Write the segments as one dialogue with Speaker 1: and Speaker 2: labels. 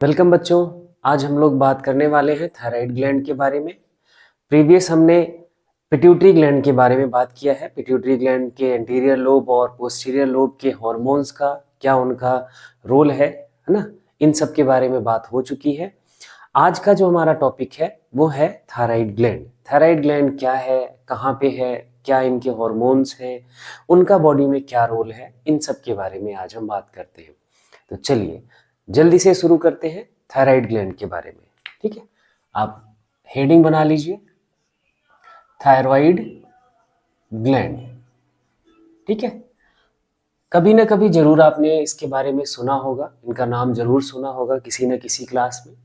Speaker 1: Welcome बच्चों। आज हम लोग बात करने वाले हैं थायराइड ग्लैंड के बारे में। प्रीवियस हमने पिट्यूटरी ग्लैंड के बारे में बात किया है। पिट्यूटरी ग्लैंड के एंटीरियर लोब और पोस्टीरियर लोब के हॉर्मोन्स का क्या उनका रोल है ना, इन सब के बारे में बात हो चुकी है। आज का जो हमारा टॉपिक है वो है थायराइड ग्लैंड। थायराइड ग्लैंड क्या है, कहाँ पे है, क्या इनके हॉर्मोन्स हैं, उनका बॉडी में क्या रोल है, इन सब के बारे में आज हम बात करते हैं। तो चलिए जल्दी से शुरू करते हैं थायराइड ग्लैंड के बारे में। ठीक है, आप हेडिंग बना लीजिए, थायराइड ग्लैंड। ठीक है, कभी ना कभी जरूर आपने इसके बारे में सुना होगा, इनका नाम जरूर सुना होगा किसी न किसी क्लास में।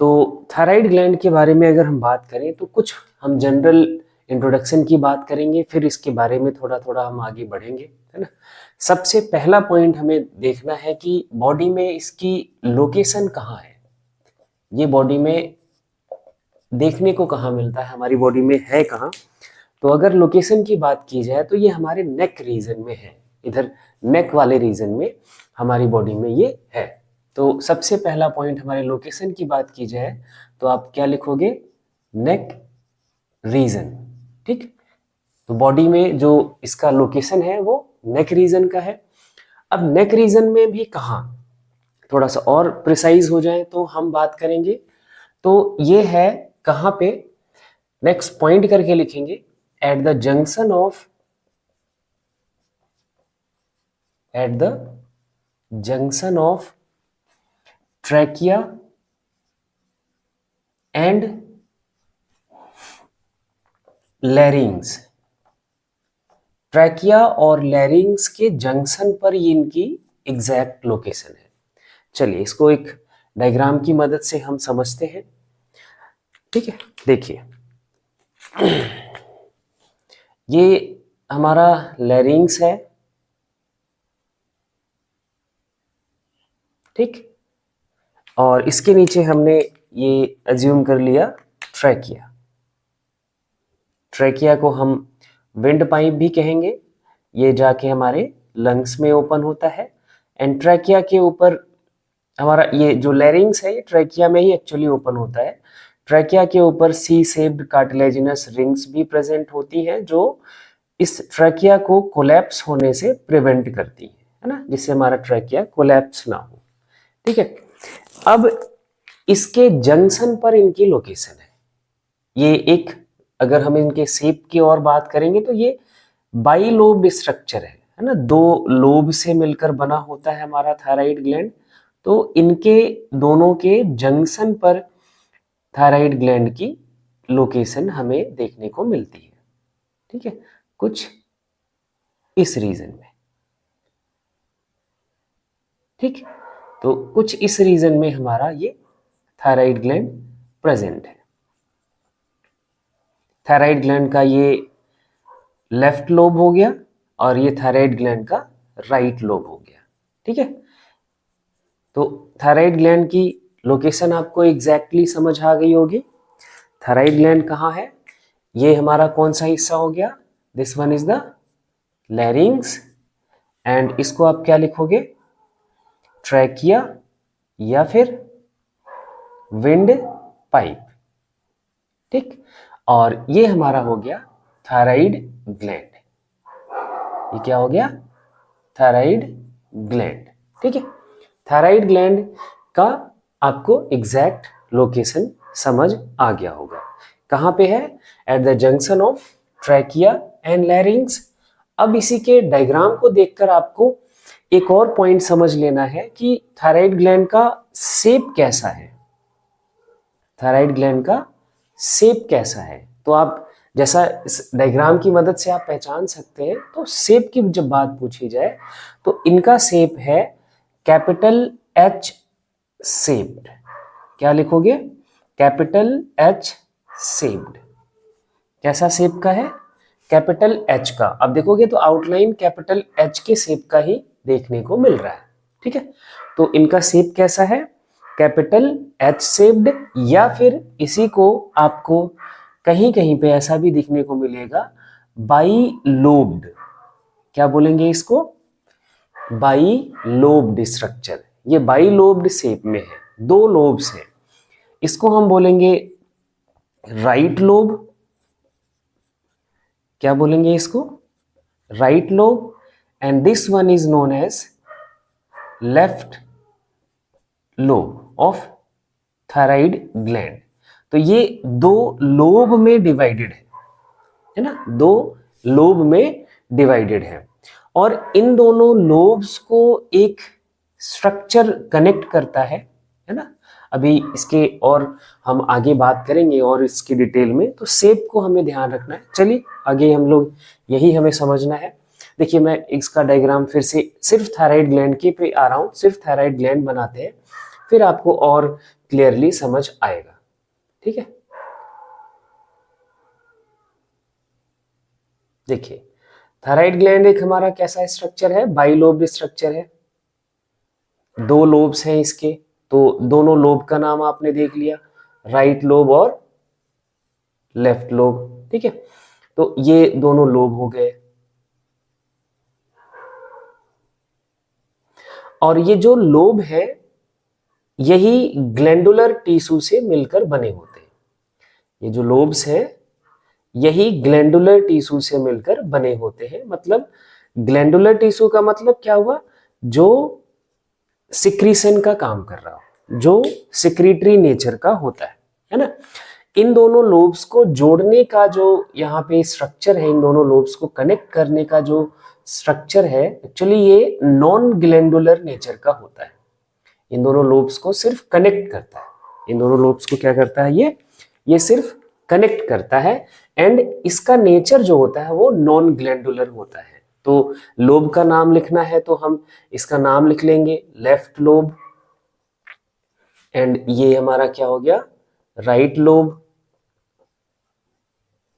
Speaker 1: तो थायराइड ग्लैंड के बारे में अगर हम बात करें तो कुछ हम जनरल इंट्रोडक्शन की बात करेंगे, फिर इसके बारे में थोड़ा थोड़ा हम आगे बढ़ेंगे, है ना। सबसे पहला पॉइंट हमें देखना है कि बॉडी में इसकी लोकेशन कहाँ है, ये बॉडी में देखने को कहाँ मिलता है, हमारी बॉडी में है कहाँ। तो अगर लोकेशन की बात की जाए तो ये हमारे नेक रीजन में है, इधर नेक वाले रीजन में हमारी बॉडी में ये है। तो सबसे पहला पॉइंट हमारे लोकेशन की बात की जाए तो आप क्या लिखोगे, नेक रीजन। ठीक, तो बॉडी में जो इसका लोकेशन है वो नेक रीजन का है। अब नेक रीजन में भी कहाँ, थोड़ा सा और प्रिसाइज हो जाए तो हम बात करेंगे। तो ये है कहाँ पे, नेक्स्ट पॉइंट करके लिखेंगे, at the junction of, at the junction of trachea and लैरिंग्स। Trachea और लैरिंग्स के जंक्शन पर ये इनकी एग्जैक्ट लोकेशन है। चलिए इसको एक डायग्राम की मदद से हम समझते हैं। ठीक है, देखिए ये हमारा लैरिंग्स है, ठीक, और इसके नीचे हमने ये अज्यूम कर लिया ट्रैकिया। ट्रैकिया को हम विंड पाइप भी कहेंगे, ये जाके हमारे लंग्स में ओपन होता है। एंड ट्रैकिया के ऊपर हमारा ये जो लैरिंग्स है ये ट्रैकिया में ही एक्चुअली ओपन होता है। ट्रैकिया के ऊपर सी शेप्ड कार्टिलेजिनस रिंग्स भी प्रेजेंट होती हैं जो इस ट्रैकिया को कोलैप्स होने से प्रिवेंट करती है ना, जिससे हमारा ट्रैकिया कोलैप्स ना हो। ठीक है, अब इसके जंक्शन पर इनकी लोकेशन है। ये एक, अगर हम इनके शेप की और बात करेंगे तो ये बाइलोब्ड स्ट्रक्चर है ना, दो लोब से मिलकर बना होता है हमारा थायराइड ग्लैंड। तो इनके दोनों के जंक्शन पर थायराइड ग्लैंड की लोकेशन हमें देखने को मिलती है। ठीक है, कुछ इस रीजन में, ठीक, तो कुछ इस रीजन में हमारा ये थायराइड ग्लैंड प्रेजेंट है। थायराइड ग्लैंड का ये लेफ्ट लोब हो गया और ये थायराइड ग्लैंड का राइट लोब हो गया। ठीक है, तो थायराइड ग्लैंड की लोकेशन आपको एग्जैक्टली समझ आ गई होगी। थायराइड ग्लैंड कहाँ है, ये हमारा कौन सा हिस्सा हो गया, this one is the larynx. And इसको आप क्या लिखोगे, ट्रैकिया या फिर विंड पाइप। ठीक, और ये हमारा हो गया थायराइड ग्लैंड। ये क्या हो गया, थायराइड ग्लैंड। ठीक है, थायराइड ग्लैंड का आपको एग्जैक्ट लोकेशन समझ आ गया होगा। कहाँ पे है, at the junction of trachea and लैरिंग्स। अब इसी के डायग्राम को देखकर आपको एक और पॉइंट समझ लेना है कि थायराइड ग्लैंड का शेप कैसा है। थायराइड ग्लैंड का शेप कैसा है, तो आप जैसा इस डायग्राम की मदद से आप पहचान सकते हैं। तो शेप की जब बात पूछी जाए तो इनका शेप है कैपिटल एच शेप्ड। क्या लिखोगे, कैपिटल एच शेप्ड। कैसा शेप का है, कैपिटल एच का। अब देखोगे तो आउटलाइन कैपिटल एच के शेप का ही देखने को मिल रहा है। ठीक है, तो इनका शेप कैसा है, कैपिटल एच शेप्ड, या फिर इसी को आपको कहीं कहीं पे ऐसा भी दिखने को मिलेगा बाइलोब्ड। क्या बोलेंगे इसको, बाइलोब्ड स्ट्रक्चर। ये बाइलोब्ड शेप में है। दो लोब्स हैं, इसको हम बोलेंगे राइट लोब। क्या बोलेंगे इसको? Right lobe. And this one is known as left lobe of thyroid gland. तो ये दो लोब में डिवाइडेड है ना, दो लोब में डिवाइडेड है। और इन दोनों लोब्स को एक स्ट्रक्चर कनेक्ट करता है ना। अभी इसके और हम आगे बात करेंगे और इसकी डिटेल में, तो शेप को हमें ध्यान रखना है। चलिए आगे हम लोग यही हमें समझना है। देखिए मैं इसका डायग्राम फिर से सिर्फ थायराइड ग्लैंड के पे आ रहा हूँ, सिर्फ थायराइड ग्लैंड बनाते हैं, फिर आपको और क्लियरली समझ आएगा। ठीक है, देखिए थायराइड ग्लैंड एक हमारा कैसा स्ट्रक्चर है? बाइलोब्ड स्ट्रक्चर है, दो लोब्स हैं इसके। तो दोनों लोब का नाम आपने देख लिया, राइट लोब और लेफ्ट लोब। ठीक है, तो ये दोनों लोब हो गए। और ये जो लोब है यही ग्लैंडुलर टिश्यू से मिलकर बने होते हैं। ये जो लोब्स हैं यही ग्लैंडुलर टिश्यू से मिलकर बने होते हैं। मतलब ग्लैंडुलर टिश्यू का मतलब क्या हुआ? जो सिक्रीशन का काम कर रहा हो, जो सिक्रीटरी नेचर का होता है ना। इन दोनों लोब्स को जोड़ने का जो यहाँ पे स्ट्रक्चर है, इन दोनों लोब्स को कनेक्ट करने का जो स्ट्रक्चर है, एक्चुअली ये नॉन ग्लैंडुलर नेचर का होता है। इन दोनों लोब्स को सिर्फ कनेक्ट करता है। इन दोनों लोब्स को क्या करता है? ये सिर्फ कनेक्ट करता है। एंड इसका नेचर जो होता है वो नॉन ग्लैंडुलर होता है। तो लोब का नाम लिखना है तो हम इसका नाम लिख लेंगे लेफ्ट लोब। एंड ये हमारा क्या हो गया? Right lobe.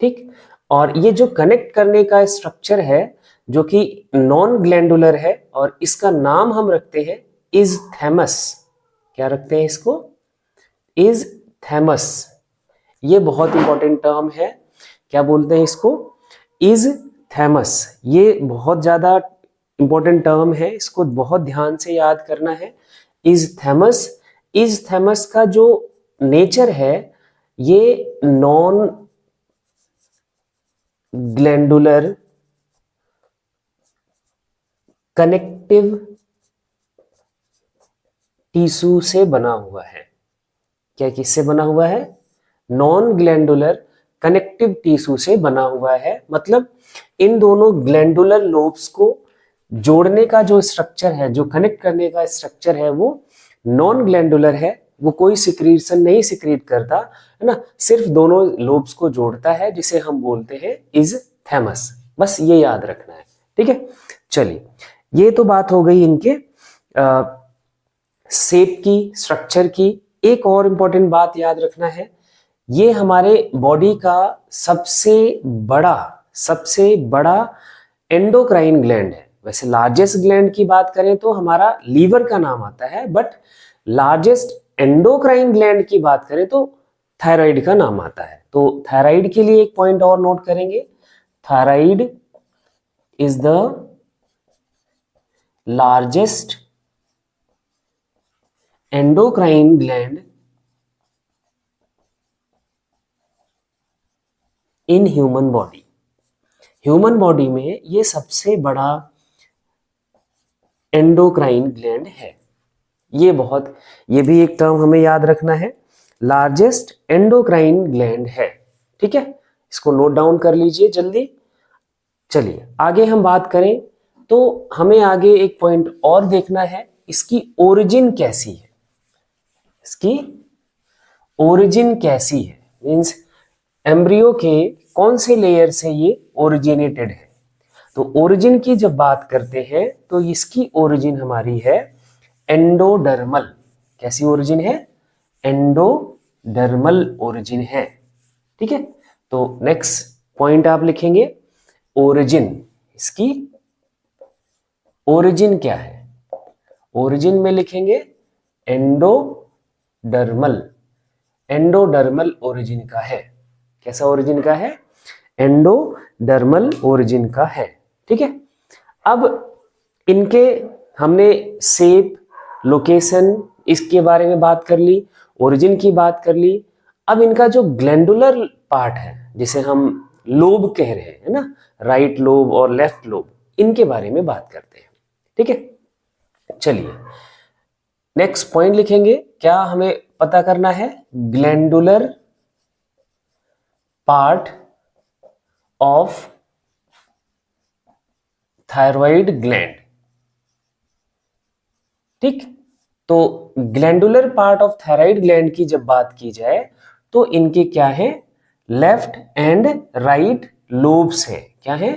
Speaker 1: ठीक, और ये जो कनेक्ट करने का स्ट्रक्चर है जो कि नॉन ग्लैंडुलर है, और इसका नाम हम रखते हैं इज़थैमस। क्या रखते हैं इसको? इज़थैमस। ये बहुत इंपॉर्टेंट टर्म है। क्या बोलते हैं इसको? इज़थैमस। ये बहुत ज्यादा इंपॉर्टेंट टर्म है, इसको बहुत ध्यान से याद करना है। इज़थैमस। इज़थैमस का जो नेचर है ये नॉन ग्लैंडुलर कनेक्टिव टिश्यू से बना हुआ है। क्या किससे बना हुआ है? नॉन ग्लैंडुलर कनेक्टिव टिश्यू से बना हुआ है। मतलब इन दोनों ग्लैंडुलर लोब्स को जोड़ने का जो स्ट्रक्चर है, जो कनेक्ट करने का स्ट्रक्चर है, वो नॉन ग्लैंडुलर है। वो कोई सिक्रीशन नहीं सिक्रीट करता है ना, सिर्फ दोनों लोब्स को जोड़ता है, जिसे हम बोलते हैं इज़थैमस। बस ये याद रखना है। ठीक है, चलिए ये तो बात हो गई इनके शेप की, स्ट्रक्चर की। एक और इंपॉर्टेंट बात याद रखना है, ये हमारे बॉडी का सबसे बड़ा एंडोक्राइन ग्लैंड है। वैसे लार्जेस्ट ग्लैंड की बात करें तो हमारा लीवर का नाम आता है, बट लार्जेस्ट एंडोक्राइन ग्लैंड की बात करें तो थायराइड का नाम आता है। तो थायराइड के लिए एक पॉइंट और नोट करेंगे, thyroid is the largest endocrine gland in human body. Human body में ये सबसे बड़ा एंडोक्राइन ग्लैंड है। ये भी एक टर्म हमें याद रखना है, लार्जेस्ट एंडोक्राइन ग्लैंड है। ठीक है, इसको नोट डाउन कर लीजिए जल्दी। चलिए आगे हम बात करें तो हमें आगे एक पॉइंट और देखना है, इसकी ओरिजिन कैसी है। इसकी ओरिजिन कैसी है, मींस एम्ब्रियो के कौन से लेयर से ये ओरिजिनेटेड है। तो ओरिजिन की जब बात करते हैं तो इसकी ओरिजिन हमारी है एंडोडर्मल। कैसी ओरिजिन है? एंडोडर्मल ओरिजिन है। ठीक है, तो नेक्स्ट पॉइंट आप लिखेंगे ओरिजिन। इसकी ओरिजिन क्या है? ओरिजिन में लिखेंगे एंडोडर्मल। एंडोडर्मल ओरिजिन का है। कैसा ओरिजिन का है? एंडोडर्मल ओरिजिन का है। ठीक है, अब इनके हमने शेप, लोकेशन, इसके बारे में बात कर ली, ओरिजिन की बात कर ली। अब इनका जो ग्लैंडुलर पार्ट है, जिसे हम लोब कह रहे हैं ना, राइट लोब और लेफ्ट लोब, इनके बारे में बात करते हैं। ठीक है, चलिए नेक्स्ट पॉइंट लिखेंगे। क्या हमें पता करना है? Glandular part of thyroid gland. ठीक, तो glandular part of thyroid gland की जब बात की जाए तो इनके क्या है? लेफ्ट एंड राइट लोब्स हैं। क्या है?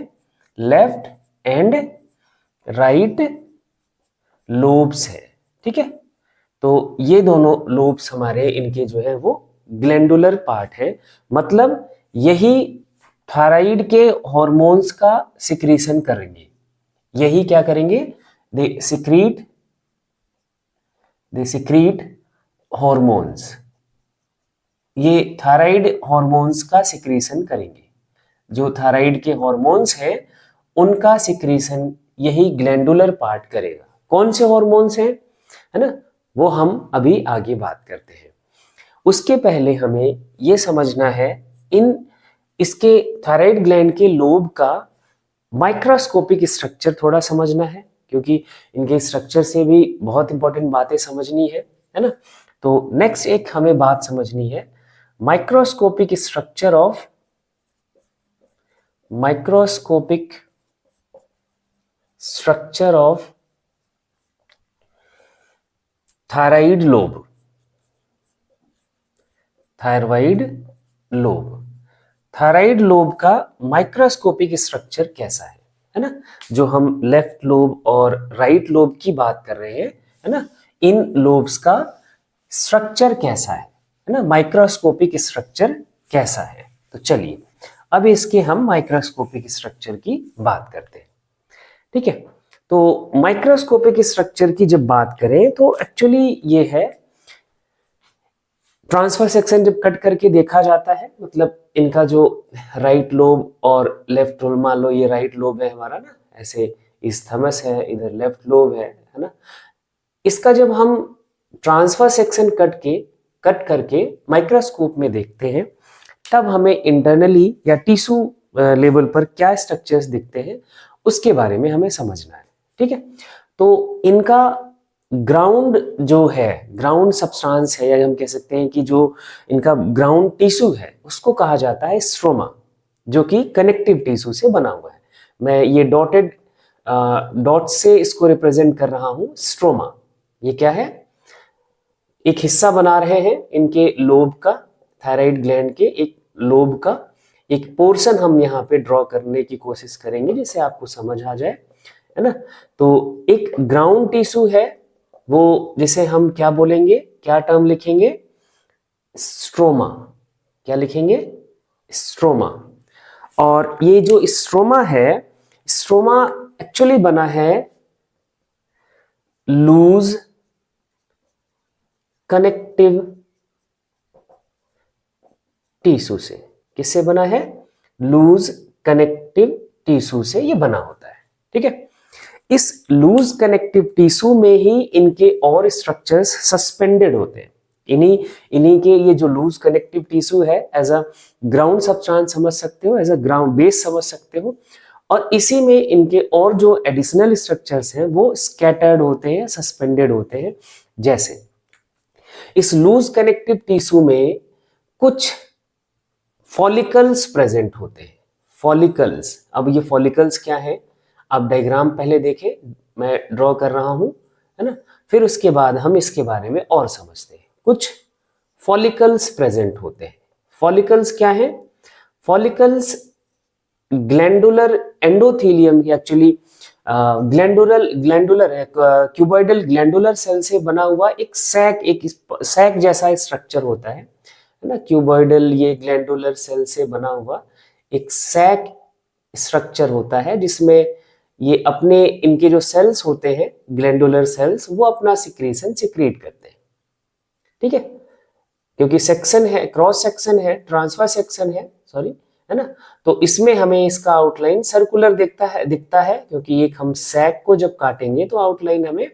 Speaker 1: लेफ्ट एंड राइट लोब्स है। ठीक है, तो ये दोनों लोब्स हमारे इनके जो है वो ग्लैंडुलर पार्ट है। मतलब यही थायराइड के हॉर्मोन्स का सिक्रीशन करेंगे। यही क्या करेंगे? They secrete hormones. ये थायराइड हॉर्मोन्स का सिक्रीशन करेंगे। जो थायराइड के हॉर्मोन्स हैं उनका सिक्रीशन यही ग्लैंडुलर पार्ट करेगा। कौन से हॉर्मोन्स हैं, है ना, वो हम अभी आगे बात करते हैं। उसके पहले हमें ये समझना है इसके थायराइड ग्लैंड के लोब का माइक्रोस्कोपिक स्ट्रक्चर थोड़ा समझना है, क्योंकि इनके स्ट्रक्चर से भी बहुत इंपॉर्टेंट बातें समझनी है ना। तो नेक्स्ट एक हमें बात समझनी है, microscopic structure of thyroid lobe. Thyroid lobe का माइक्रोस्कोपिक स्ट्रक्चर कैसा है ना। जो हम लेफ्ट लोब और राइट लोब की बात कर रहे हैं, है ना, इन लोब्स का स्ट्रक्चर कैसा है ना, माइक्रोस्कोपिक स्ट्रक्चर कैसा है। तो चलिए अब इसके हम माइक्रोस्कोपिक स्ट्रक्चर की बात करते हैं। ठीक है, तो माइक्रोस्कोपिक स्ट्रक्चर की जब बात करें तो एक्चुअली ये है ट्रांसफर सेक्शन जब कट करके देखा जाता है, मतलब इनका जो राइट लोब और लेफ्ट लोब, मान लो ये राइट लोब है हमारा ना, ऐसे इस थमस है, इधर लेफ्ट लोब है ना। इसका जब हम ट्रांसफर सेक्शन कट करके माइक्रोस्कोप में देखते हैं, तब हमें इंटरनली या टिश्यू लेवल पर क्या स्ट्रक्चर्स दिखते हैं उसके बारे में हमें समझना है। ठीक है, तो इनका ग्राउंड जो है, ग्राउंड सब्सटेंस है, या हम कह सकते हैं कि जो इनका ग्राउंड टिश्यू है उसको कहा जाता है स्ट्रोमा, जो कि कनेक्टिव टिश्यू से बना हुआ है। मैं ये डॉट से इसको रिप्रेजेंट कर रहा हूं, स्ट्रोमा। ये क्या है? एक हिस्सा बना रहे हैं इनके लोब का, थायराइड ग्लैंड के एक लोब का एक पोर्शन हम यहाँ पे ड्रॉ करने की कोशिश करेंगे जिससे आपको समझ आ जाए, है ना। तो एक ग्राउंड टिश्यू है वो, जिसे हम क्या बोलेंगे, क्या टर्म लिखेंगे? स्ट्रोमा। क्या लिखेंगे? स्ट्रोमा। और ये जो स्ट्रोमा है, स्ट्रोमा एक्चुअली बना है लूज कनेक्टिव टिश्यू से। किससे बना है? लूज कनेक्टिव टिश्यू से ये बना होता है। ठीक है, इस लूज कनेक्टिव टिश्यू में ही इनके और स्ट्रक्चर्स सस्पेंडेड होते हैं। इन्हीं के ये जो लूज कनेक्टिव टिश्यू है, एज अ ग्राउंड सब्सटेंस समझ सकते हो, एज अ ग्राउंड बेस समझ सकते हो, और इसी में इनके और जो एडिशनल स्ट्रक्चर्स हैं वो स्कैटर्ड होते हैं, सस्पेंडेड होते हैं। जैसे इस लूज कनेक्टिव टिश्यू में कुछ फॉलिकल्स प्रेजेंट होते हैं। फॉलिकल्स, अब ये फॉलिकल्स क्या है आप डायग्राम पहले देखें, मैं ड्रॉ कर रहा हूं, है ना, फिर उसके बाद हम इसके बारे में और समझते हैं। कुछ फॉलिकल्स प्रेजेंट होते हैं। फॉलिकल्स क्या है? Follicles glandular endothelium, actually glandular है, क्यूबॉइडल ग्लैंडुलर सेल से बना हुआ एक सैक जैसा स्ट्रक्चर होता है ना। क्यूबॉइडल ये ग्लैंडुलर सेल से बना हुआ एक सैक स्ट्रक्चर होता है, जिसमें ये अपने इनके जो सेल्स होते हैं ग्लैंडुलर सेल्स, वो अपना सिक्रीट करते हैं। ठीक है, क्योंकि सेक्शन है, क्रॉस सेक्शन है, ट्रांसफर सेक्शन है, सॉरी, है ना। तो इसमें हमें इसका आउटलाइन सर्कुलर दिखता है, क्योंकि एक हम सैक को जब काटेंगे तो आउटलाइन हमें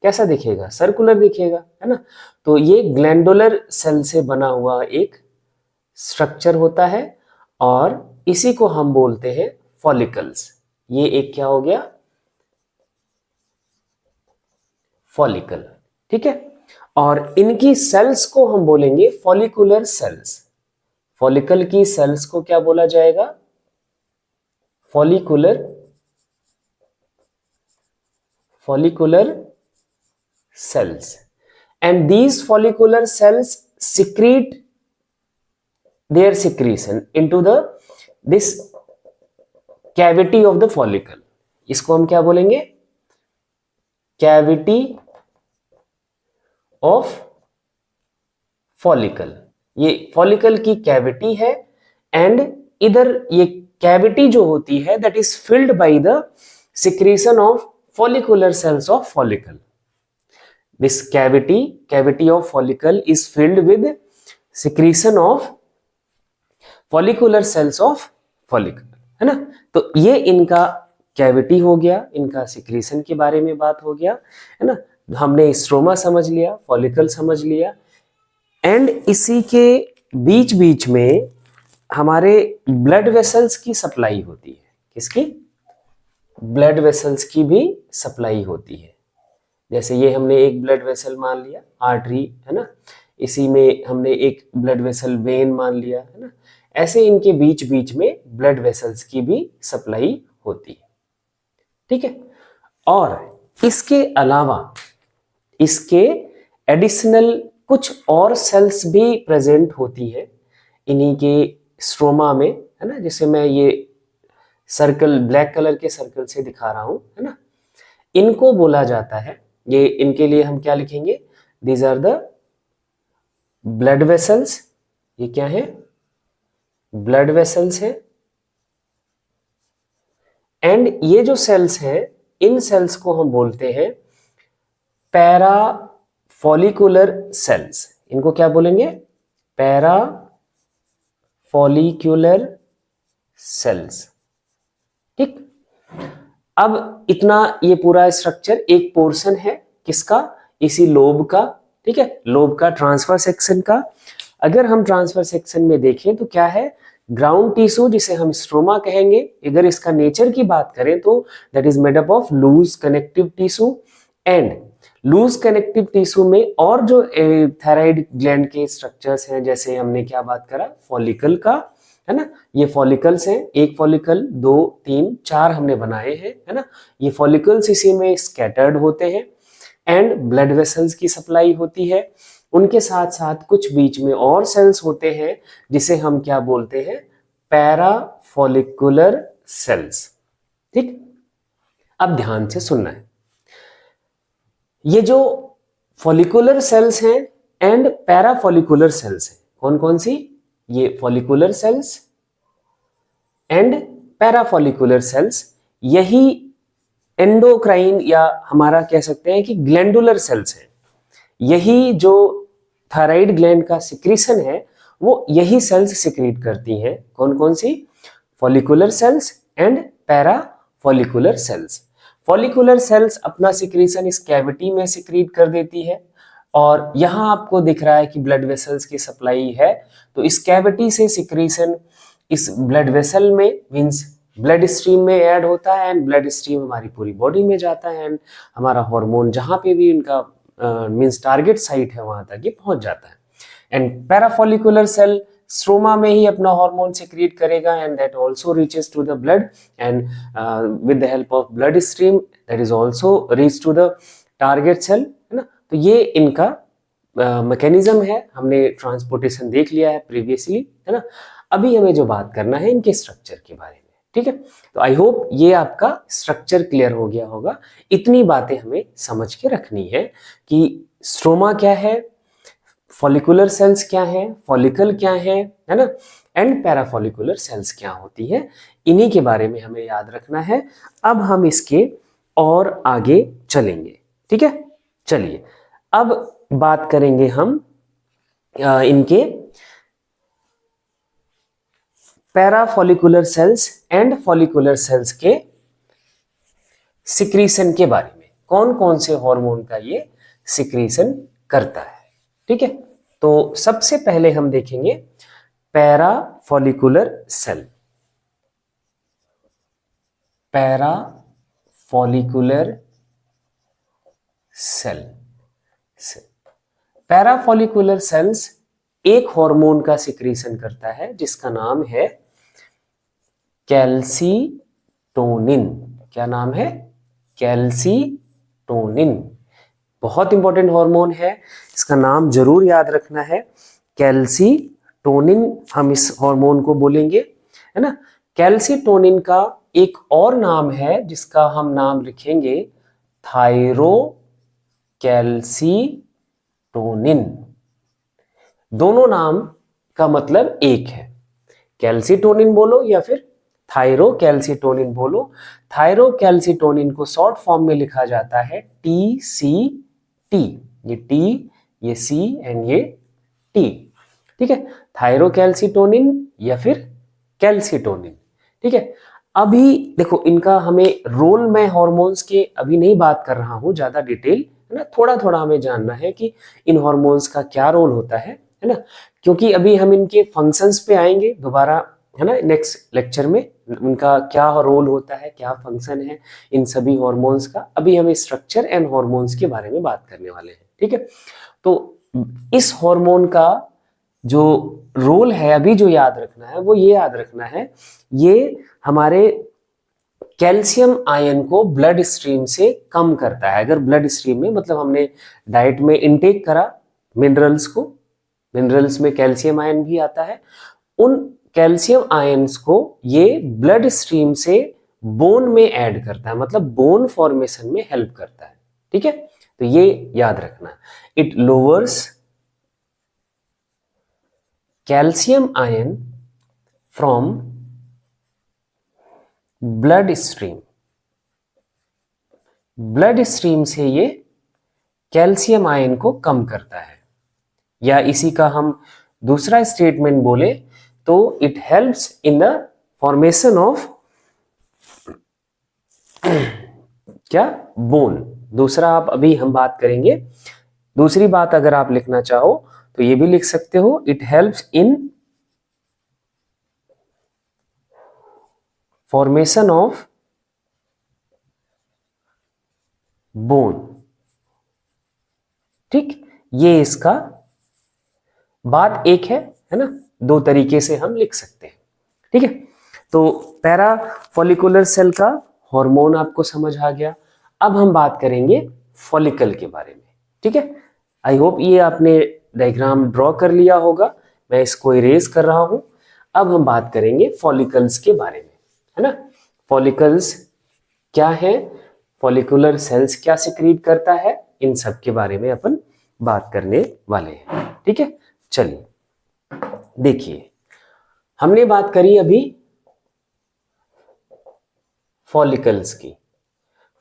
Speaker 1: कैसा दिखेगा, सर्कुलर दिखेगा, है ना। तो ये ग्लैंडुलर सेल से बना हुआ एक स्ट्रक्चर होता है और इसी को हम बोलते हैं फॉलिकल्स। ये एक क्या हो गया, फॉलिकल, ठीक है। और इनकी सेल्स को हम बोलेंगे फॉलिकुलर सेल्स। फॉलिकल की सेल्स को क्या बोला जाएगा, follicular, follicular cells, and these follicular cells secrete their secretion into the this cavity of the follicle. इसको हम क्या बोलेंगे, cavity of follicle। ये follicle की cavity है and इधर ये cavity जो होती है that is filled by the secretion of follicular cells of follicle। This cavity of follicle is filled with secretion of follicular cells of follicle, है ना। तो ये इनका कैविटी हो गया, इनका सिक्रीशन के बारे में बात हो गया, है ना। हमने स्ट्रोमा समझ लिया, फॉलिकल समझ लिया, एंड इसी के बीच बीच में हमारे ब्लड वेसल्स की सप्लाई होती है। किसकी, ब्लड वेसल्स की भी सप्लाई होती है। जैसे ये हमने एक ब्लड वेसल मान लिया, आर्टरी, है ना, इसी में हमने एक ब्लड वेसल वेन मान लिया, है ना। ऐसे इनके बीच बीच में ब्लड वेसल्स की भी सप्लाई होती है, ठीक है। और इसके अलावा इसके एडिशनल कुछ और सेल्स भी प्रेजेंट होती है इन्हीं के स्ट्रोमा में, है ना। जैसे मैं ये सर्कल, ब्लैक कलर के सर्कल से दिखा रहा हूं, है ना। इनको बोला जाता है, ये इनके लिए हम क्या लिखेंगे, these are the blood vessels. ये क्या है, ब्लड वेसल्स है। एंड ये जो सेल्स हैं, इन सेल्स को हम बोलते हैं पैरा फॉलिकुलर सेल्स। इनको क्या बोलेंगे, पैरा फॉलिकुलर सेल्स, ठीक। अब इतना ये पूरा स्ट्रक्चर एक पोर्शन है किसका, इसी लोब का, ठीक है, लोब का, ट्रांसफर सेक्शन का। अगर हम ट्रांसफर सेक्शन में देखें तो क्या है, ग्राउंड टिश्यू जिसे हम स्ट्रोमा कहेंगे। अगर इसका नेचर की बात करें तो that is made up of loose connective tissue, and loose connective tissue में और जो थायराइड ग्लैंड के स्ट्रक्चर्स हैं, जैसे हमने क्या बात करा, फॉलिकल का, है ना। ये फॉलिकल्स हैं, एक फॉलिकल, 2, 3, 4 हमने बनाए हैं, है ना। ये फॉलिकल्स इसी में स्कैटर्ड होते हैं एंड ब्लड वेसल्स की सप्लाई होती है। उनके साथ साथ कुछ बीच में और सेल्स होते हैं जिसे हम क्या बोलते हैं, पैरा फॉलिकुलर सेल्स, ठीक। अब ध्यान से सुनना है, ये जो फॉलिकुलर सेल्स हैं एंड पैरा फॉलिकुलर सेल्स हैं, कौन कौन सी, ये follicular cells and parafollicular cells, यही एंडोक्राइन या हमारा कह सकते हैं कि ग्लैंडुलर सेल्स हैं। यही जो थायराइड ग्लैंड का सिक्रीशन है वो यही सेल्स सिक्रीट करती हैं। कौन कौन सी, follicular cells and parafollicular cells. Follicular cells अपना सिक्रीशन इस कैविटी में सिक्रीट कर देती है, और यहां आपको दिख रहा है कि ब्लड वेसल्स की सप्लाई है, तो इस कैविटी से सिक्रीशन इस ब्लड वेसल में मींस ब्लड स्ट्रीम में ऐड होता है, एंड ब्लड स्ट्रीम हमारी पूरी बॉडी में जाता है, एंड हमारा हार्मोन जहां पे भी इनका मींस टारगेट साइट है वहां तक ये पहुंच जाता है। एंड पैराफॉलिकुलर सेल स्ट्रोमा में ही अपना हार्मोन सिक्रीट करेगा, and that also reaches to the blood, and with the help of blood stream that is also reach to the target cell, है ना। तो ये इनका मैकेनिज्म है। हमने ट्रांसपोर्टेशन देख लिया है प्रीवियसली, है ना। अभी हमें जो बात करना है इनके स्ट्रक्चर के बारे में, ठीक है। तो आई होप ये आपका स्ट्रक्चर क्लियर हो गया होगा। इतनी बातें हमें समझ के रखनी है कि स्ट्रोमा क्या है, फॉलिकुलर सेल्स क्या है, फॉलिकल क्या है ना, एंड पैराफॉलिकुलर सेल्स क्या होती है, इन्हीं के बारे में हमें याद रखना है। अब हम इसके और आगे चलेंगे, ठीक है। चलिए अब बात करेंगे हम इनके parafollicular cells and follicular cells के सिक्रीशन के बारे में। कौन कौन से हार्मोन का ये सिक्रीशन करता है। ठीक है, तो सबसे पहले हम देखेंगे parafollicular cell. Parafollicular cell. Parafollicular cells एक हार्मोन का सिक्रीशन करता है जिसका नाम है कैल्सीटोनिन। क्या नाम है? कैल्सीटोनिन। बहुत इंपॉर्टेंट हार्मोन है, इसका नाम जरूर याद रखना है, कैल्सीटोनिन हम इस हार्मोन को बोलेंगे, है ना। कैल्सीटोनिन का एक और नाम है जिसका हम नाम लिखेंगे थायरोकैल्सीटोनिन। दोनों नाम का मतलब एक है, कैल्सीटोनिन बोलो या फिर थायरोकैल्सीटोनिन बोलो। थायरोकैल्सीटोनिन को शॉर्ट फॉर्म में लिखा जाता है TCT। ये T, ये C एंड ये T। ठीक है, थायरोकैल्सीटोनिन या फिर कैल्सीटोनिन। ठीक है, अभी देखो इनका हमें रोल, मैं हार्मोन्स के अभी नहीं बात कर रहा हूं ज्यादा डिटेल, है ना। थोड़ा थोड़ा हमें जानना है कि इन हार्मोन्स का क्या रोल होता है ना, क्योंकि अभी हम इनके फंक्शंस पे आएंगे दोबारा, है ना, नेक्स्ट लेक्चर में उनका क्या रोल होता है, क्या फंक्शन है इन सभी हार्मोन्स का। अभी हम स्ट्रक्चर एंड हार्मोन्स के बारे में बात करने वाले हैं। ठीक है, तो इस हार्मोन का जो रोल है अभी जो याद रखना है वो ये याद रखना है, ये हमारे कैल्शियम आयन को ब्लड स्ट्रीम से कम करता है। अगर ब्लड स्ट्रीम में मतलब हमने डाइट में इनटेक करा मिनरल्स को, मिनरल्स में कैल्शियम आयन भी आता है, उन कैल्शियम आयन्स को ये ब्लड स्ट्रीम से बोन में ऐड करता है, मतलब बोन फॉर्मेशन में हेल्प करता है। ठीक है, तो ये याद रखना, it lowers calcium ion from blood stream. Blood stream से ये कैल्शियम आयन को कम करता है, या इसी का हम दूसरा स्टेटमेंट बोले तो it helps in the formation of क्या? बोन। दूसरा आप अभी हम बात करेंगे, दूसरी बात अगर आप लिखना चाहो तो ये भी लिख सकते हो, it helps in formation of bone. ठीक, ये इसका बात एक है ना, दो तरीके से हम लिख सकते हैं। ठीक है, तो पैरा फॉलिकुलर सेल का हार्मोन आपको समझ आ गया। अब हम बात करेंगे फॉलिकल के बारे में। ठीक है, आई होप ये आपने डायग्राम ड्रॉ कर लिया होगा, मैं इसको इरेज कर रहा हूं। अब हम बात करेंगे फॉलिकल्स के बारे में, है ना। फॉलिकल्स क्या है, फॉलिकुलर सेल्स क्या सिक्रीट करता है, इन सब के बारे में अपन बात करने वाले हैं। ठीक है, चलिए देखिए, हमने बात करी अभी फॉलिकल्स की।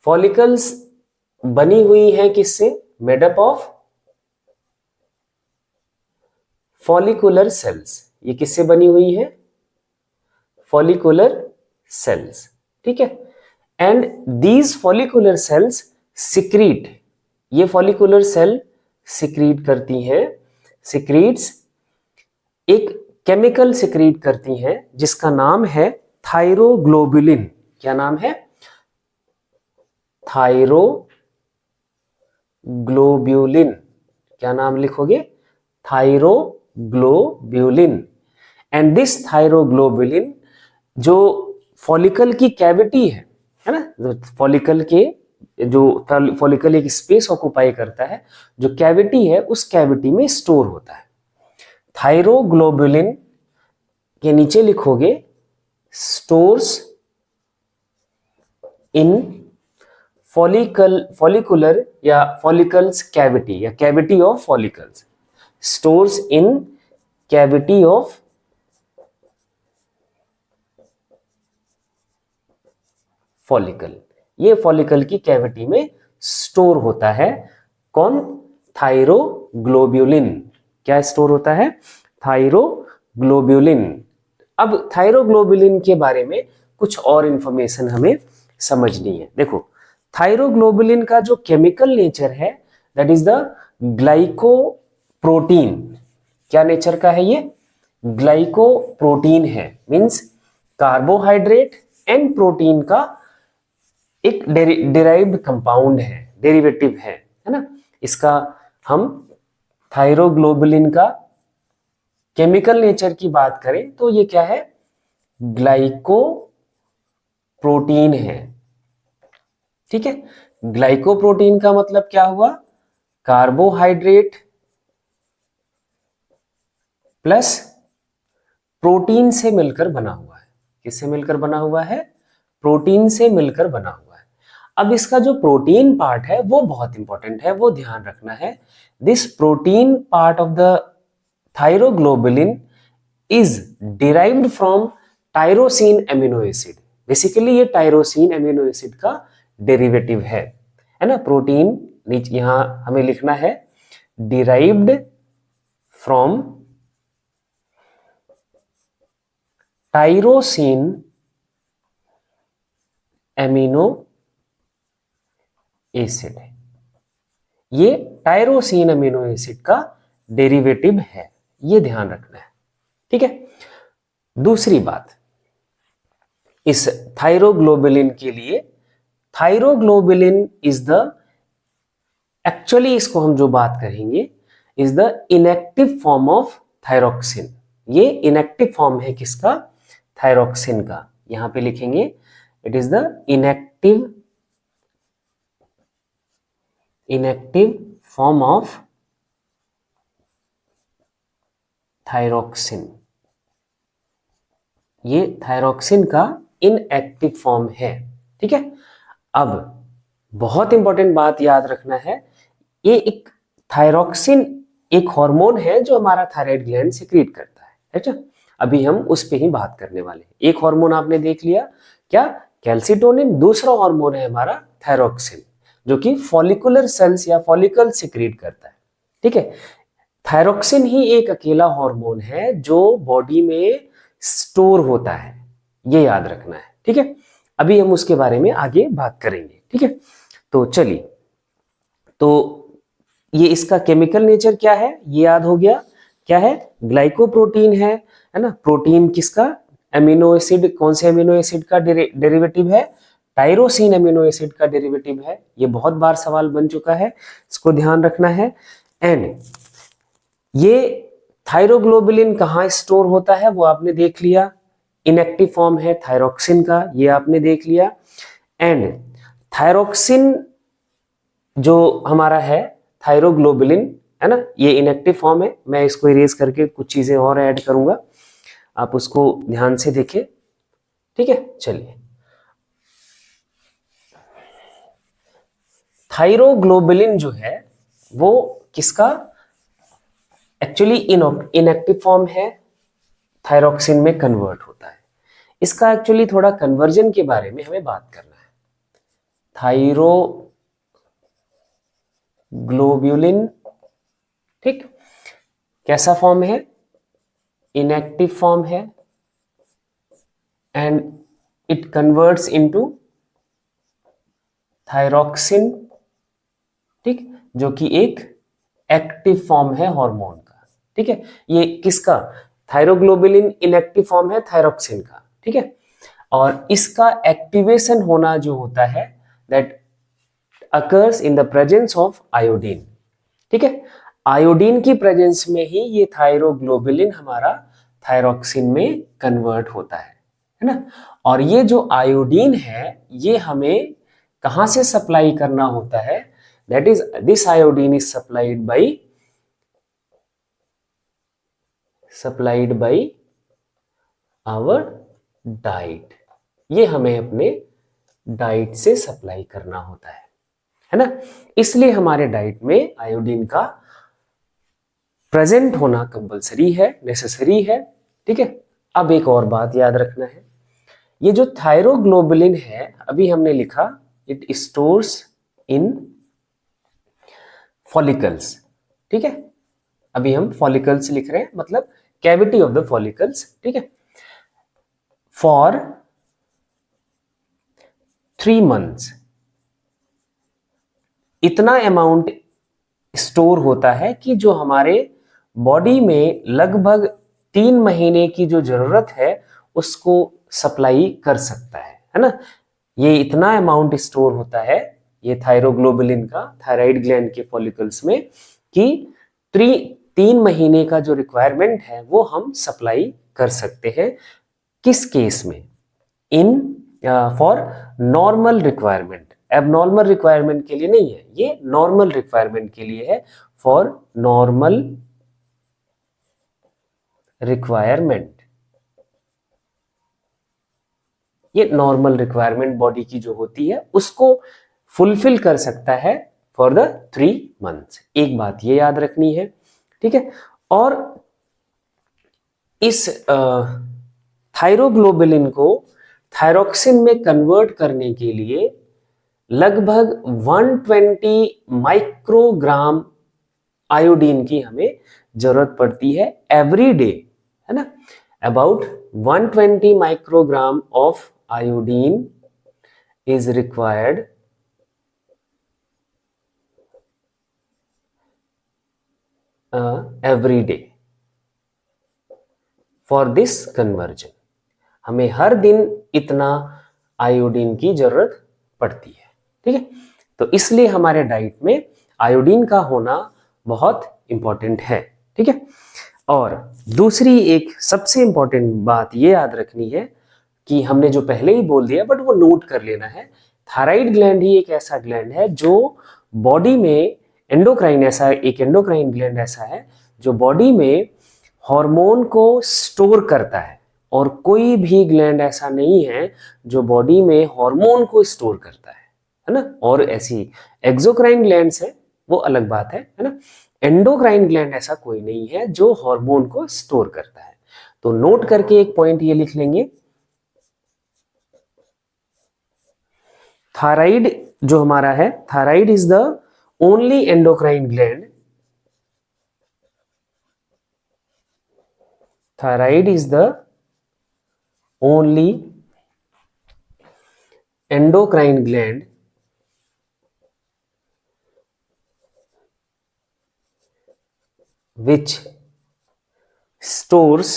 Speaker 1: फॉलिकल्स बनी हुई है किससे? Made up of follicular cells. ये किससे बनी हुई है? Follicular cells. ठीक है, and these follicular cells secrete, ये फॉलिकुलर सेल सिक्रीट करती हैं, सिक्रीट्स एक केमिकल सिक्रीट करती हैं जिसका नाम है थायरोग्लोबुलिन। क्या नाम है? थायरोग्लोबुलिन। क्या नाम लिखोगे? थायरोग्लोबुलिन। एंड दिस थायरोग्लोबुलिन जो फॉलिकल की कैविटी है ना, जो फॉलिकल के जो फॉलिकल एक स्पेस ऑक्युपाई करता है, जो कैविटी है उस कैविटी में स्टोर होता है। थायरोग्लोबुलिन के नीचे लिखोगे स्टोर्स इन फॉलिकुलर या फॉलिकल्स कैविटी, या cavity of follicles, stores in cavity of follicle. ये फॉलिकल की कैविटी में स्टोर होता है। कौन? थायरोग्लोबुलिन। क्या स्टोर होता है? थायरोग्लोबुलिन। अब थायरोग्लोबुलिन के बारे में कुछ और इंफॉर्मेशन हमें समझनी है। देखो, थायरोग्लोबुलिन का जो केमिकल नेचर है दैट इज द ग्लाइकोप्रोटीन। क्या नेचर का है ये? ग्लाइकोप्रोटीन है, मींस कार्बोहाइड्रेट एंड प्रोटीन का एक डेराइव्ड कंपाउंड है, डेरिवेटिव है ना। इसका हम थायरोग्लोबुलिन का केमिकल नेचर की बात करें तो ये क्या है? ग्लाइकोप्रोटीन है। ठीक है, ग्लाइकोप्रोटीन का मतलब क्या हुआ? कार्बोहाइड्रेट प्लस प्रोटीन से मिलकर बना हुआ है। किससे मिलकर बना हुआ है? प्रोटीन से मिलकर बना हुआ है। अब इसका जो प्रोटीन पार्ट है वो बहुत इंपॉर्टेंट है, वो ध्यान रखना है। This protein part of the thyroglobulin is derived from tyrosine amino acid. Basically ये टायरोसिन एमिनो एसिड का डेरिवेटिव है ना। प्रोटीन नीचे यहां हमें लिखना है derived from tyrosine amino acid है। ये टायरोसिन एमिनो एसिड का डेरिवेटिव है, ये ध्यान रखना है। ठीक है, दूसरी बात, इस थायरोग्लोबुलिन के लिए, थायरोग्लोबुलिन इज द, एक्चुअली इसको हम जो बात करेंगे, is the inactive form of thyroxine. ये इनएक्टिव फॉर्म है किसका? थायरोक्सिन का। यहां पे लिखेंगे it is the inactive form of thyroxine. ये थायरोक्सिन का इनएक्टिव फॉर्म है। ठीक है, अब बहुत इंपॉर्टेंट बात याद रखना है, ये एक थायरोक्सिन एक हार्मोन है जो हमारा थायराइड ग्लैंड सिक्रीट करता है। अच्छा, अभी हम उस पे ही बात करने वाले हैं। एक हार्मोन आपने देख लिया, क्या? कैल्सिटोनिन। दूसरा हार्मोन है हमारा थायरोक्सिन, जो कि फॉलिकुलर सेल्स या फॉलिकल सिक्रीट करता है। ठीक है, थायरोक्सिन ही एक अकेला हार्मोन है जो बॉडी में स्टोर होता है, ये याद रखना है। ठीक है, अभी हम उसके बारे में आगे बात करेंगे। ठीक है, तो चलिए, तो ये इसका केमिकल नेचर क्या है ये याद हो गया। क्या है? ग्लाइकोप्रोटीन है ना। प्रोटीन किसका? Amino acid. कौन से एमिनो एसिड का डेरिवेटिव है? टायरोसिन एमिनो एसिड का डेरिवेटिव है। ये बहुत बार सवाल बन चुका है, इसको ध्यान रखना है। एंड ये थायरोग्लोबुलिन कहाँ स्टोर होता है वो आपने देख लिया। इनएक्टिव फॉर्म है थायरोक्सिन का, ये आपने देख लिया। एंड थायरोक्सिन जो हमारा है, थायरोग्लोबुलिन है ना, ये इनएक्टिव फॉर्म है। मैं इसको इरेज करके कुछ चीजें और ऐड करूंगा, आप उसको ध्यान से देखें। ठीक है, चलिए, थायरोग्लोबुलिन जो है वो किसका एक्चुअली इनएक्टिव फॉर्म है, थायरोक्सिन में कन्वर्ट होता है। इसका एक्चुअली थोड़ा कन्वर्जन के बारे में हमें बात करना है। थायरोग्लोबुलिन, ठीक, कैसा फॉर्म है? इनएक्टिव फॉर्म है and it converts into thyroxine, ठीक, जो कि एक एक्टिव फॉर्म है हार्मोन का। ठीक है, ये किसका? थायरोग्लोबुलिन इनएक्टिव फॉर्म है थायरोक्सिन का। ठीक है, और इसका एक्टिवेशन होना जो होता है that occurs in the presence of iodine. ठीक है, आयोडीन की प्रेजेंस में ही ये थायरोग्लोबुलिन हमारा थायरोक्सिन में कन्वर्ट होता है ना। और ये जो आयोडीन है ये हमें कहां से सप्लाई करना होता है? That is this iodine is supplied by our diet. ये हमें अपने डाइट से सप्लाई करना होता है ना। इसलिए हमारे डाइट में आयोडीन का प्रेजेंट होना कंपलसरी है, नेसेसरी है। ठीक है, अब एक और बात याद रखना है, ये जो थायरोग्लोबुलिन है अभी हमने लिखा इट स्टोर्स इन फॉलिकल्स। ठीक है, अभी हम फॉलिकल्स लिख रहे हैं, मतलब कैविटी ऑफ द फॉलिकल्स। ठीक है, फॉर 3 months इतना अमाउंट स्टोर होता है कि जो हमारे बॉडी में लगभग 3 महीने की जो जरूरत है उसको सप्लाई कर सकता है ना। ये इतना अमाउंट स्टोर होता है ये थायरोग्लोबुलिन का थायराइड ग्लैंड के फॉलिकल्स में कि 3 महीने का जो रिक्वायरमेंट है वो हम सप्लाई कर सकते हैं। किस केस में? In for normal requirement, abnormal requirement के लिए नहीं है, ये नॉर्मल रिक्वायरमेंट के लिए है, फॉर नॉर्मल रिक्वायरमेंट। ये नॉर्मल रिक्वायरमेंट बॉडी की जो होती है उसको फुलफिल कर सकता है फॉर द 3 मंथ्स। एक बात ये याद रखनी है, ठीक है। और इस थायरोग्लोबुलिन को थायरोक्सिन में कन्वर्ट करने के लिए लगभग 120 माइक्रोग्राम आयोडीन की हमें जरूरत पड़ती है एवरी डे, है ना। About 120 microgram of iodine is required every day for this conversion. हमें हर दिन इतना आयोडीन की जरूरत पड़ती है, ठीक है। तो इसलिए हमारे डाइट में आयोडीन का होना बहुत इंपॉर्टेंट है, ठीक है। और दूसरी एक सबसे इंपॉर्टेंट बात ये याद रखनी है कि हमने जो पहले ही बोल दिया बट वो नोट कर लेना है, थायराइड ग्लैंड ही एक ऐसा ग्लैंड है जो बॉडी में एंडोक्राइन ग्लैंड ऐसा है जो बॉडी में हार्मोन को स्टोर करता है। और कोई भी ग्लैंड ऐसा नहीं है जो बॉडी में हार्मोन को स्टोर करता है ना। और ऐसी एक्सोक्राइन ग्लैंड्स है वो अलग बात है ना। एंडोक्राइन ग्लैंड ऐसा कोई नहीं है जो हार्मोन को स्टोर करता है। तो नोट करके एक पॉइंट ये लिख लेंगे, थायराइड जो हमारा है, thyroid is the only endocrine gland, thyroid is the only endocrine gland which stores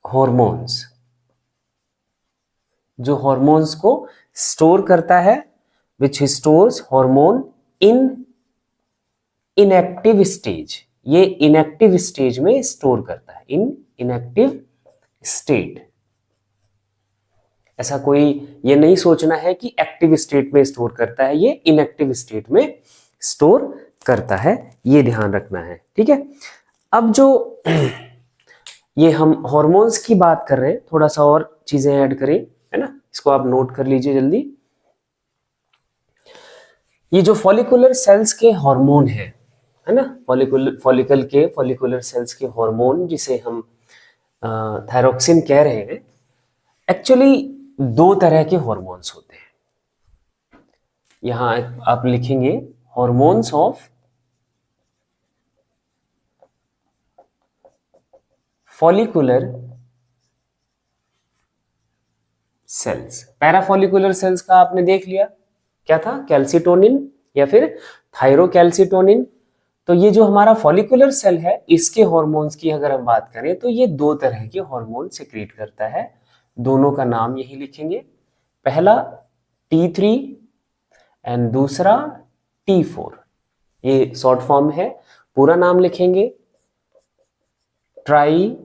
Speaker 1: hormones, जो हॉर्मोन्स को स्टोर करता है, which stores hormone in inactive stage। ये इनएक्टिव स्टेज में स्टोर करता है, इन इनएक्टिव स्टेट। ऐसा कोई ये नहीं सोचना है कि एक्टिव स्टेट में स्टोर करता है, ये इनएक्टिव स्टेट में स्टोर करता है, ये ध्यान रखना है, ठीक है। अब जो ये हम हॉर्मोन्स की बात कर रहे हैं, थोड़ा सा और चीजें ऐड करें, है ना। इसको आप नोट कर लीजिए जल्दी। ये जो फॉलिकुलर सेल्स के हार्मोन है ना, फॉलिकुलर सेल्स के हार्मोन जिसे हम थायरोक्सिन कह रहे हैं, एक्चुअली 2 तरह के हार्मोन्स होते हैं। यहां आप लिखेंगे hormones of follicular cells. Parafollicular cells का आपने देख लिया, क्या था? कैल्सिटोनिन या फिर थायरोकैल्सिटोनिन। तो ये जो हमारा फॉलिकुलर सेल है इसके हार्मोन्स की अगर हम बात करें तो ये 2 तरह के हार्मोन सिक्रीट करता है। दोनों का नाम यही लिखेंगे, पहला T3 एंड दूसरा T4। ये शॉर्ट फॉर्म है, पूरा नाम लिखेंगे ट्राई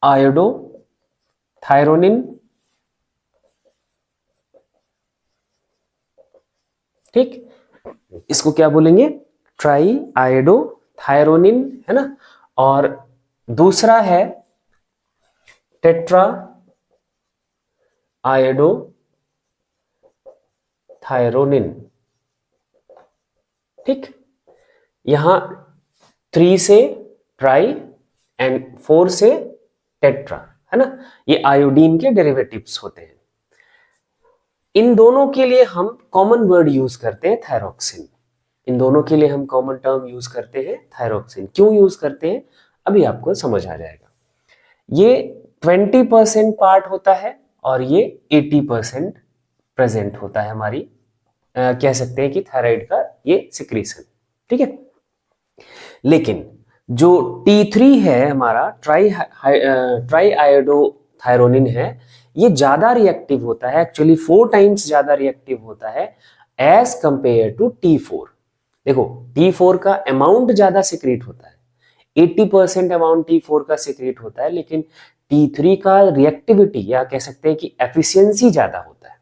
Speaker 1: आयोडो थायरोनिन, ठीक। इसको क्या बोलेंगे? ट्राई आयोडो थायरोनिन, है ना। और दूसरा है टेट्रा आयोडो थायरोनिन, ठीक। यहां 3 से ट्राई एंड 4 से टेट्रा, है ना। ये आयोडीन के डेरिवेटिव्स होते हैं। इन दोनों के लिए हम कॉमन वर्ड यूज करते हैं थायरोक्सिन। इन दोनों के लिए हम कॉमन टर्म यूज करते हैं थायरोक्सिन। क्यों यूज करते हैं अभी आपको समझ आ जाएगा। ये 20% पार्ट होता है और ये 80% प्रेजेंट होता है हमारी कह सकते हैं कि थायराइड का ये सिक्रीशन, ठीक है। लेकिन जो T3 है हमारा ट्राई आयोडोथायरोनिन है, ये ज्यादा रिएक्टिव होता है, एक्चुअली 4 टाइम्स ज्यादा रिएक्टिव होता है एज कंपेयर टू T4। देखो T4 का अमाउंट ज्यादा सिक्रीट होता है, 80% अमाउंट T4 का सिक्रीट होता है, लेकिन T3 का रिएक्टिविटी या कह सकते हैं कि एफिशिएंसी ज्यादा होता है।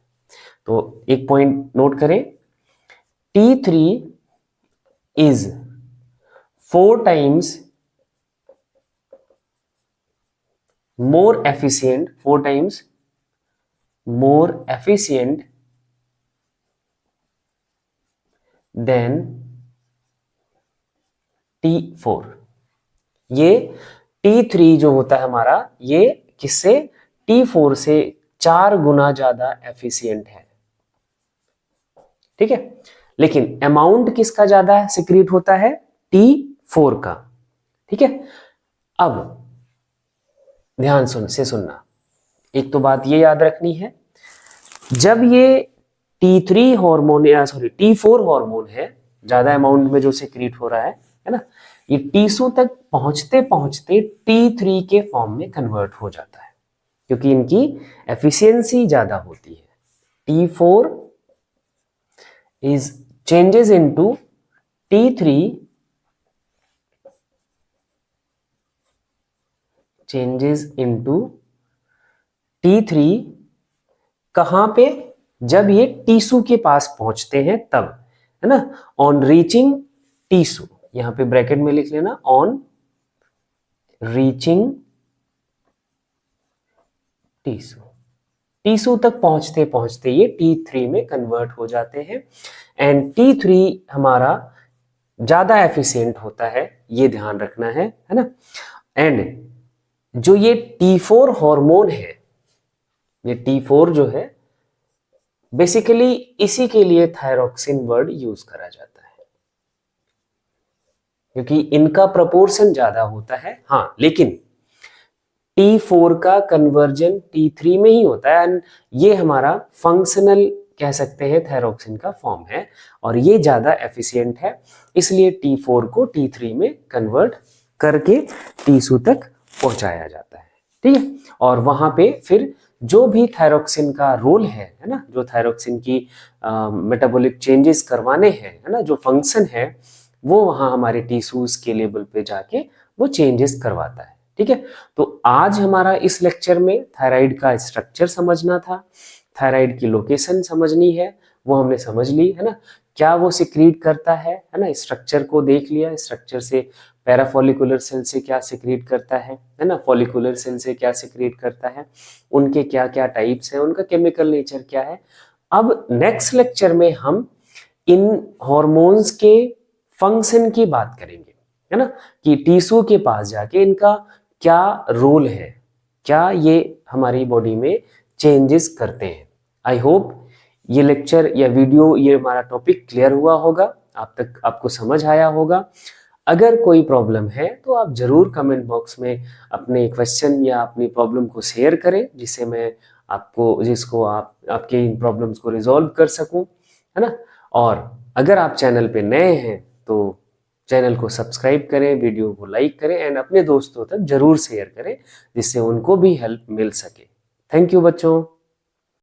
Speaker 1: तो एक पॉइंट नोट करें, T3 is 4 times more efficient, 4 times more efficient than T4। ये T3 जो होता है हमारा, ये किससे, T4 से 4 गुना ज्यादा एफिशिएंट है, ठीक है। लेकिन अमाउंट किसका ज्यादा सिक्रीट होता है, T4 का, ठीक है। अब ध्यान से सुनना, एक तो बात ये याद रखनी है, जब ये T3 हार्मोन या सॉरी T4 हार्मोन है ज्यादा अमाउंट में जो सिक्रीट हो रहा है ना, ये टिश्यू तक पहुंचते पहुंचते T3 के फॉर्म में कन्वर्ट हो जाता है, क्योंकि इनकी एफिशिएंसी ज्यादा होती है। T4 is changes into T3 कहां पे, जब ये टिश्यू के पास पहुंचते हैं तब, है ना। ऑन रीचिंग टिश्यू, यहां पे ब्रैकेट में लिख लेना, ऑन रीचिंग टिश्यू, टिश्यू तक पहुंचते पहुंचते ये T3 में कन्वर्ट हो जाते हैं। एंड T3 हमारा ज्यादा एफिशिएंट होता है, ये ध्यान रखना है ना। एंड जो ये T4 हार्मोन है, ये T4 जो है बेसिकली इसी के लिए थायरोक्सिन वर्ड यूज करा जाता है, क्योंकि इनका प्रोपोर्शन ज्यादा होता है। हाँ, लेकिन T4 का कन्वर्जन T3 में ही होता है, एंड ये हमारा फंक्शनल कह सकते हैं थायरोक्सिन का फॉर्म है, और ये ज्यादा एफिशिएंट है, इसलिए T4 को T3 में कन्वर्ट करके टिश्यू तक पहुंचाया जाता है, ठीक है। और वहां पे फिर जो भी थायरोक्सिन का रोल है ना, जो थायरोक्सिन की मेटाबॉलिक चेंजेस करवाने हैं, है ना, जो फंक्शन है, वो वहां हमारे टिश्यूज के लेवल पे जाके वो चेंजेस करवाता है, ठीक है। तो आज हमारा इस लेक्चर में थायराइड का स्ट्रक्चर समझना था, थायराइड की लोकेशन समझनी है, वो हमने समझ ली, है ना। क्या वो सिक्रीट करता है ना, स्ट्रक्चर को देख लिया, स्ट्रक्चर से पैराफॉलिकुलर सेल से क्या सिक्रीट करता है ना, फॉलिकुलर सेल से क्या सिक्रीट करता है, उनके क्या क्या टाइप्स हैं, उनका केमिकल नेचर क्या है। अब नेक्स्ट लेक्चर में हम इन हॉर्मोन्स के फंक्शन की बात करेंगे, है ना, कि टिश्यू के पास जाके इनका क्या रोल है, क्या ये हमारी बॉडी में चेंजेस करते हैं। आई होप ये लेक्चर या वीडियो, ये हमारा टॉपिक क्लियर हुआ होगा, आप तक आपको समझ आया होगा। अगर कोई प्रॉब्लम है तो आप जरूर कमेंट बॉक्स में अपने क्वेश्चन या अपनी प्रॉब्लम को शेयर करें, जिससे मैं जिसको आपके इन प्रॉब्लम्स को रिजॉल्व कर सकूं, है ना। और अगर आप चैनल पे नए हैं तो चैनल को सब्सक्राइब करें, वीडियो को लाइक करें, एंड अपने दोस्तों तक जरूर शेयर करें, जिससे उनको भी हेल्प मिल सके। थैंक यू बच्चों।